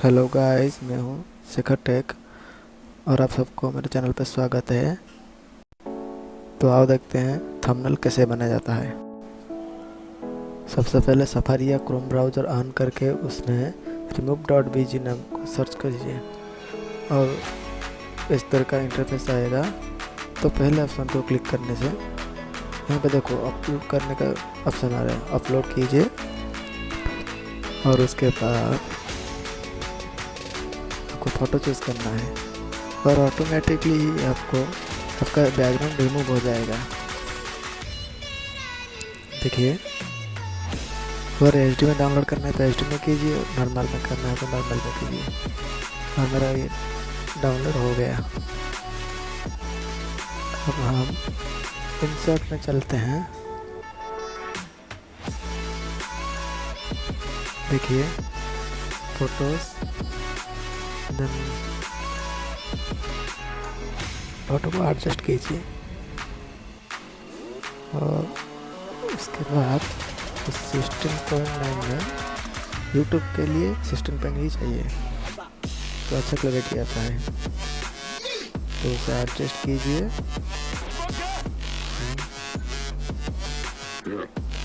Hello guys, मैं हूँ शिखर take और आप सबको मेरे चैनल पर स्वागत है। तो आओ देखते हैं थंबनेल कैसे बनाया जाता है। सबसे पहले सफारी या क्रोम ब्राउज़र ऑन करके उसमें remove.bg नाम को सर्च कीजिए और इस तरह का इंटरफेस आएगा। तो पहले ऑप्शन को क्लिक करने से यहाँ पे देखो अपलोड करने का ऑप्शन आ रहा है, अपलोड कीजिए और उसके बाद आपको फ़ोटो चूज़ करना है और ऑटोमेटिकली ही आपको आपका बैकग्राउंड रिमूव हो जाएगा। देखिए, अगर एचडी में डाउनलोड करना है तो एचडी में कीजिए, नॉर्मल में करना है तो नॉर्मल में कीजिए। और मेरा ये डाउनलोड हो गया। अब हम इंसर्ट में चलते हैं। देखिए फोटोज़, देन फोटो को एडजस्ट कीजिए और उसके बाद 16.9 में YouTube के लिए 16 ही चाहिए तो अच्छा क्लैरिटी आता है, तो उसे एडजस्ट कीजिए।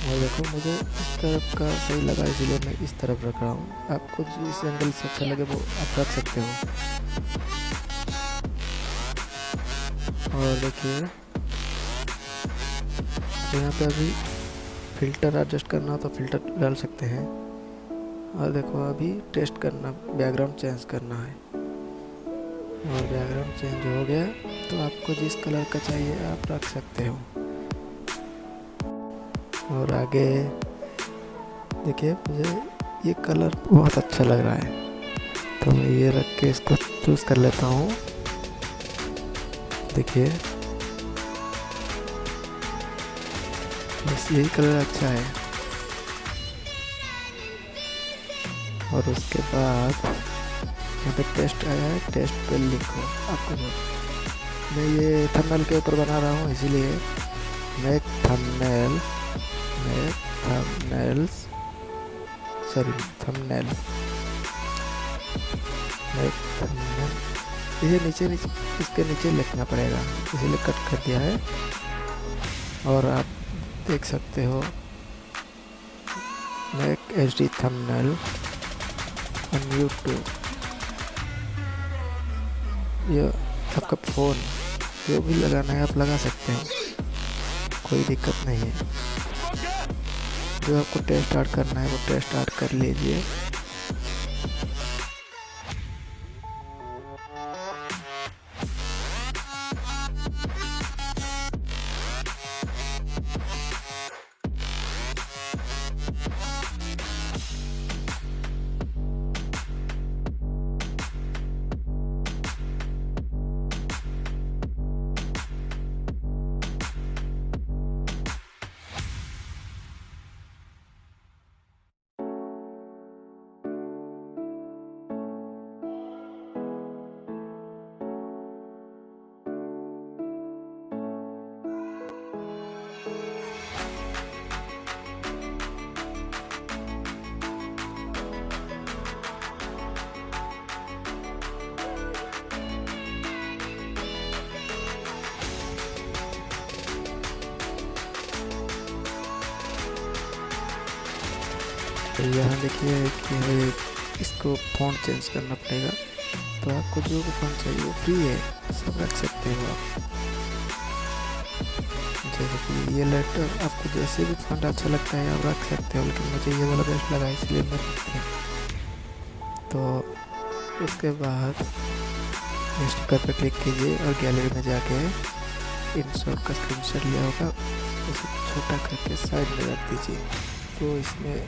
और देखो मुझे इस तरफ का सही लगा इसलिए मैं इस तरफ रख रहा हूँ। आपको जिस एंगल से अच्छा लगे वो आप रख सकते हो। और देखिए तो यहाँ पे अभी फ़िल्टर एडजस्ट करना हो तो फ़िल्टर डाल सकते हैं। और देखो अभी टेस्ट करना, बैकग्राउंड चेंज करना है और बैकग्राउंड चेंज हो गया। तो आपको जिस कलर का चाहिए आप रख सकते हो। और आगे देखिए मुझे ये कलर बहुत अच्छा लग रहा है तो मैं ये रख के इसको चूज़ कर लेता हूँ। देखिए बस यही कलर अच्छा है। और उसके बाद यहाँ पे टेस्ट आया है, टेस्ट पे लिखो आपको। मैं ये थंबनेल के ऊपर बना रहा हूँ इसीलिए मैं थंबनेल इसे नीचे इसके नीचे लिखना पड़ेगा, इसीलिए कट कर दिया है। और आप देख सकते हो make HD thumbnail on YouTube. ये आपका फ़ोन जो भी लगाना है आप लगा सकते हो, कोई दिक्कत नहीं है। जो आपको टेस्ट ऐड करना है वो टेस्ट ऐड कर लीजिए। तो यहाँ देखिए कि इसको फ़ॉन्ट चेंज करना पड़ेगा। तो आपको जो भी फ़ॉन्ट चाहिए वो फ्री है, सब रख सकते हो आप। जैसे कि ये लेटर आपको जैसे भी फ़ॉन्ट अच्छा लगता है आप रख सकते हो, लेकिन मुझे ये वाला बेस्ट लगा इसलिए मैं रखती हूँ। तो उसके बाद स्टिकर पर क्लिक कीजिए और गैलरी में जाके इंशॉट का स्क्रीनशॉट लिया होगा उसे छोटा करके साइड में रख दीजिए। तो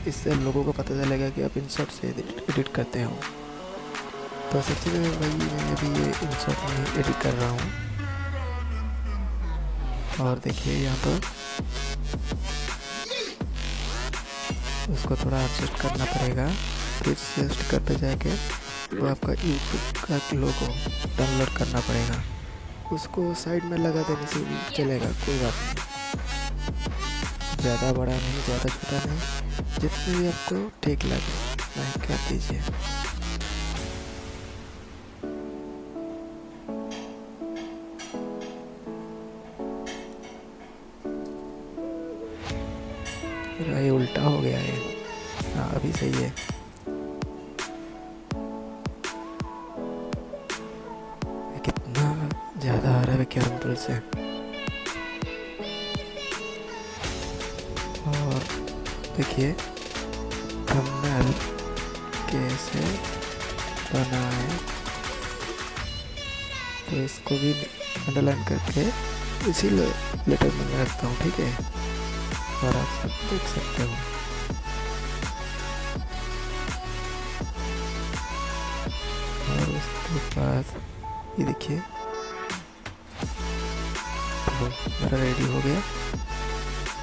इससे लोगों को पता चलेगा कि आप इंशॉट से एडिट करते हो। तो सबसे पहले भाई मैं अभी ये इंशॉट में एडिट कर रहा हूँ। और देखिए यहाँ पर उसको थोड़ा एडजस्ट करना पड़ेगा। फिर से स्टिकर पे जाके तो आपका यूट्यूब का लोगो डाउनलोड करना पड़ेगा, उसको साइड में लगा देने से भी चलेगा, कोई बात नहीं। ज़्यादा बड़ा नहीं, ज़्यादा छोटा नहीं, जितनी भी आपको ठीक लगे वही कर दीजिए। मेरा ये उल्टा हो गया है। हाँ अभी सही है। ये कितना ज़्यादा आ रहा है कैरम पुल से। और देखिए थंबनेल कैसे बनाए, तो इसको भी अंडरलाइन करके इसी लेटर में मैं रखता हूँ, ठीक है। और आप सब देख सकते हो। और उसके बाद ये देखिए तो मेरा रेडी हो गया,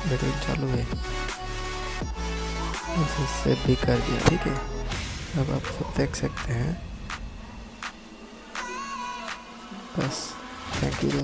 रेकॉर्डिंग चालू है, इसे सेव भी कर दिया, ठीक है। अब आप सब देख सकते हैं। बस थैंक यू।